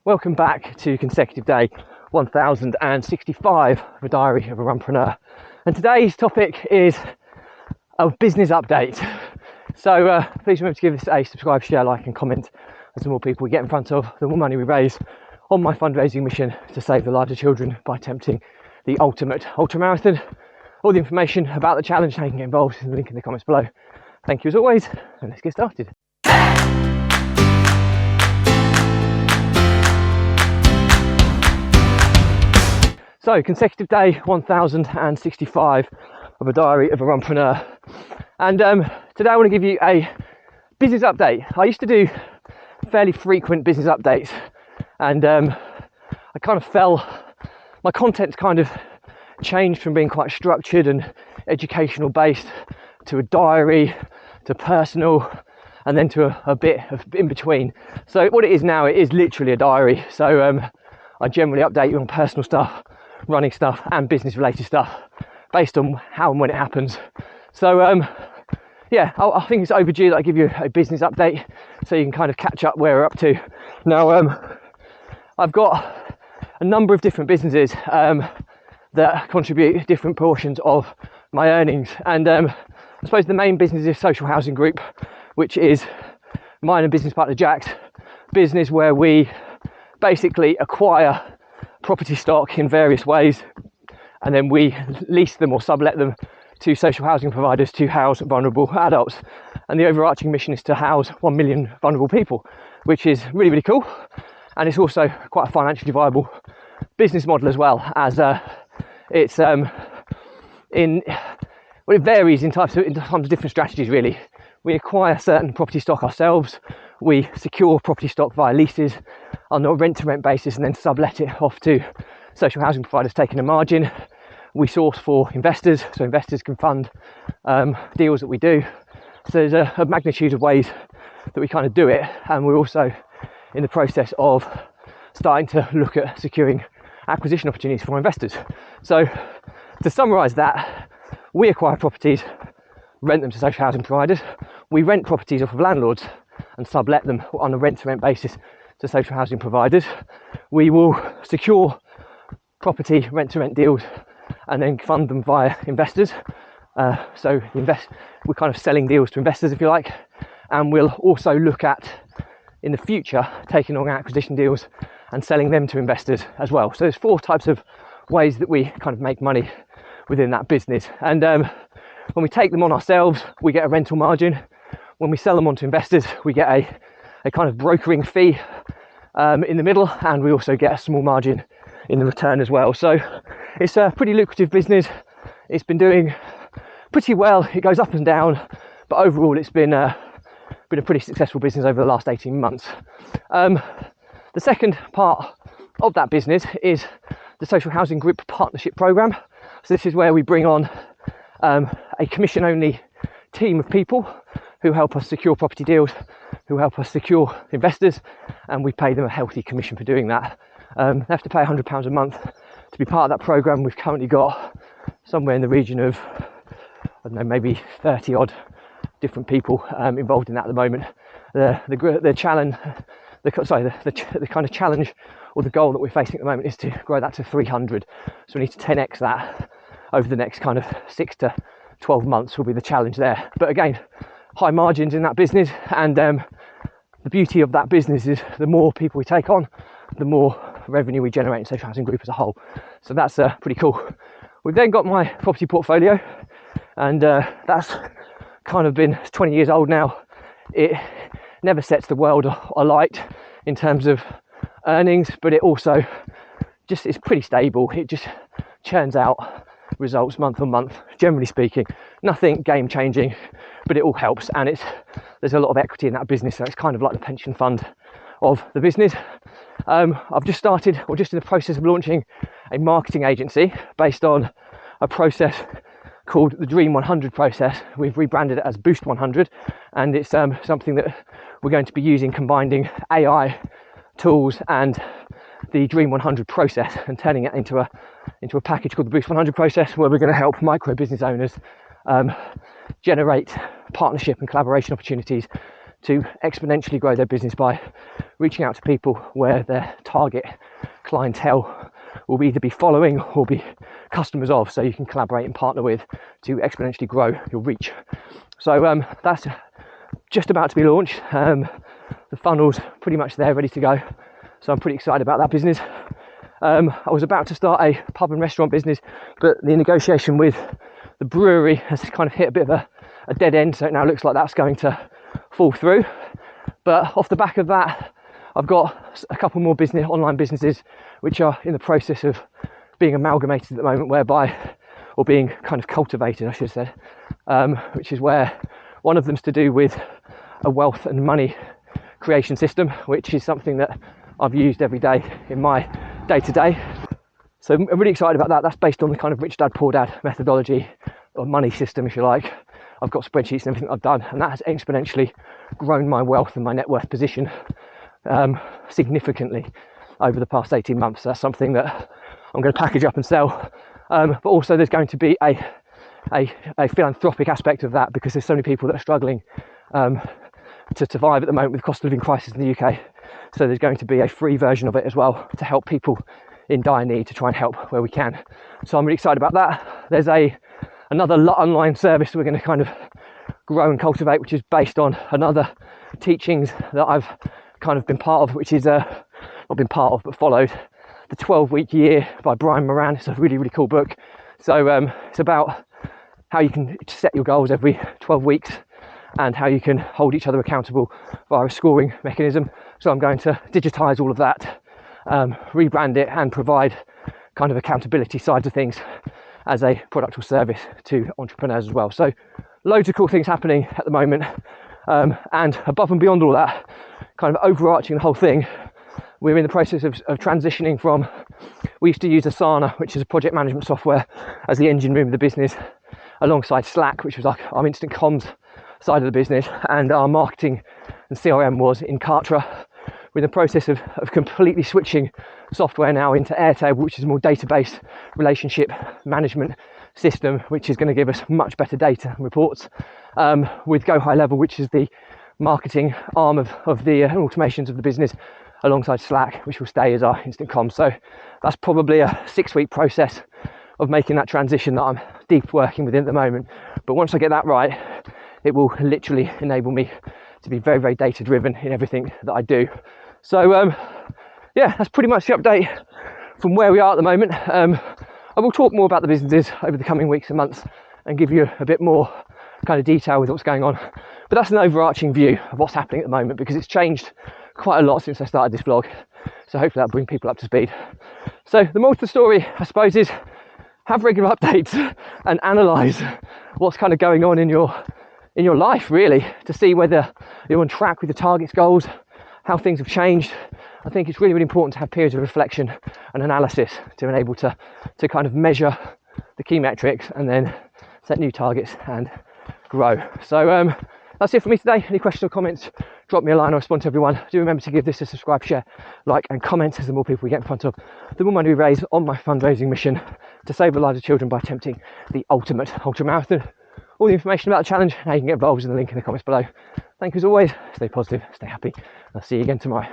Welcome back to consecutive day 1065 of a diary of a runpreneur. And today's topic is a business update. So please remember to give this a subscribe, share, like and comment. As the more people we get in front of, the more money we raise on my fundraising mission to save the lives of children by attempting the ultimate ultramarathon. All the information about the challenge, how you can get involved, is in the link in the comments below. Thank you as always, and let's get started. So, consecutive day 1065 of a diary of a runpreneur. And today I want to give you a business update. I used to do fairly frequent business updates, and I kind of my content's kind of changed from being quite structured and educational based to a diary, to personal, and then to a bit of in between. So what it is now, it is literally a diary. So I generally update you on personal stuff, running stuff and business related stuff based on how and when it happens. So yeah, I think it's overdue that I give you a business update so you can kind of catch up where we're up to. Now I've got a number of different businesses that contribute different portions of my earnings, and I suppose the main business is Social Housing Group, which is mine and business partner Jack's business, where we basically acquire property stock in various ways, and then we lease them or sublet them to social housing providers to house vulnerable adults. And the overarching mission is to house 1 million vulnerable people, which is really, really cool. And it's also quite a financially viable business model as well, as it's it varies in terms of different strategies really. We acquire certain property stock ourselves, we secure property stock via leases on a rent-to-rent basis and then sublet it off to social housing providers taking a margin. We source for investors, so investors can fund deals that we do. So there's a magnitude of ways that we kind of do it, and we're also in the process of starting to look at securing acquisition opportunities for investors. So to summarise that, we acquire properties, rent them to social housing providers. We rent properties off of landlords and sublet them on a rent-to-rent basis to social housing providers. We will secure property rent-to-rent deals and then fund them via investors. So we're kind of selling deals to investors, if you like, and we'll also look at in the future taking on acquisition deals and selling them to investors as well. So there's 4 types of ways that we kind of make money within that business. And when we take them on ourselves, we get a rental margin. When we sell them on to investors, we get a kind of brokering fee in the middle, and we also get a small margin in the return as well. So it's a pretty lucrative business. It's been doing pretty well. It goes up and down, but overall it's been a pretty successful business over the last 18 months. The second part of that business is the Social Housing Group Partnership Programme. So this is where we bring on a commission-only team of people who help us secure property deals, who help us secure investors, and we pay them a healthy commission for doing that. They have to pay £100 a month to be part of that programme. We've currently got somewhere in the region of, I don't know, maybe 30 odd different people involved in that at the moment. The challenge, the kind of challenge or the goal that we're facing at the moment is to grow that to 300. So we need to 10x that over the next kind of 6 to 12 months will be the challenge there. But again, high margins in that business, and the beauty of that business is the more people we take on, the more revenue we generate in Social Housing Group as a whole. So that's pretty cool. We've then got my property portfolio, and that's kind of been 20 years old now. It never sets the world alight in terms of earnings, but it also just is pretty stable. It just churns out results month on month, generally speaking. Nothing game changing, but it all helps, and there's a lot of equity in that business, so it's kind of like the pension fund of the business. I've just started, or just in the process of launching, a marketing agency based on a process called the Dream 100 process. We've rebranded it as Boost 100, and it's something that we're going to be using, combining AI tools and the Dream 100 process and turning it into a package called the Boost 100 process, where we're going to help micro business owners generate partnership and collaboration opportunities to exponentially grow their business by reaching out to people where their target clientele will either be following or be customers of, so you can collaborate and partner with to exponentially grow your reach. So that's just about to be launched. The funnel's pretty much there, ready to go. So I'm pretty excited about that business. I was about to start a pub and restaurant business, but the negotiation with the brewery has kind of hit a bit of a dead end, so it now looks like that's going to fall through. But off the back of that, I've got a couple more online businesses which are in the process of being amalgamated at the moment, or being kind of cultivated, I should have said, which is where one of them's to do with a wealth and money creation system, which is something that I've used every day in my day-to-day. So I'm really excited about that. That's based on the kind of rich dad, poor dad methodology, or money system, if you like. I've got spreadsheets and everything I've done, and that has exponentially grown my wealth and my net worth position significantly over the past 18 months. So that's something that I'm going to package up and sell. But also there's going to be a philanthropic aspect of that, because there's so many people that are struggling to survive at the moment with the cost of living crisis in the UK. So there's going to be a free version of it as well to help people in dire need, to try and help where we can. So I'm really excited about that. There's another online service we're going to kind of grow and cultivate, which is based on another teachings that I've kind of been part of, which is not been part of but followed, the 12-week year by Brian Moran. It's a really, really cool book. So it's about how you can set your goals every 12 weeks and how you can hold each other accountable via a scoring mechanism. So I'm going to digitize all of that, rebrand it, and provide kind of accountability sides of things as a product or service to entrepreneurs as well. So loads of cool things happening at the moment, and above and beyond all that, kind of overarching the whole thing, we're in the process of transitioning from, we used to use Asana, which is a project management software, as the engine room of the business, alongside Slack, which was like our instant comms side of the business, and our marketing and CRM was in Kartra. We're in the process of completely switching software now into Airtable, which is a more database relationship management system, which is going to give us much better data and reports, with Go High Level, which is the marketing arm of the automations of the business, alongside Slack, which will stay as our instant comms. So that's probably a 6-week process of making that transition that I'm deep working within at the moment. But once I get that right, it will literally enable me to be very, very data driven in everything that I do. So yeah, that's pretty much the update from where we are at the moment. I will talk more about the businesses over the coming weeks and months and give you a bit more kind of detail with what's going on. But that's an overarching view of what's happening at the moment, because it's changed quite a lot since I started this vlog. So hopefully that'll bring people up to speed. So the moral to the story, I suppose, is have regular updates and analyse what's kind of going on in your life, really, to see whether you're on track with your targets, goals, how things have changed. I think it's really, really important to have periods of reflection and analysis to enable to kind of measure the key metrics and then set new targets and grow. So that's it for me today. Any questions or comments, drop me a line. I'll respond to everyone. Do remember to give this a subscribe, share, like and comment, as the more people we get in front of, the more money we raise on my fundraising mission to save the lives of children by attempting the ultimate ultra marathon. All the information about the challenge and how you can get involved is in the link in the comments below. Thank you as always. Stay positive, stay happy. I'll see you again tomorrow.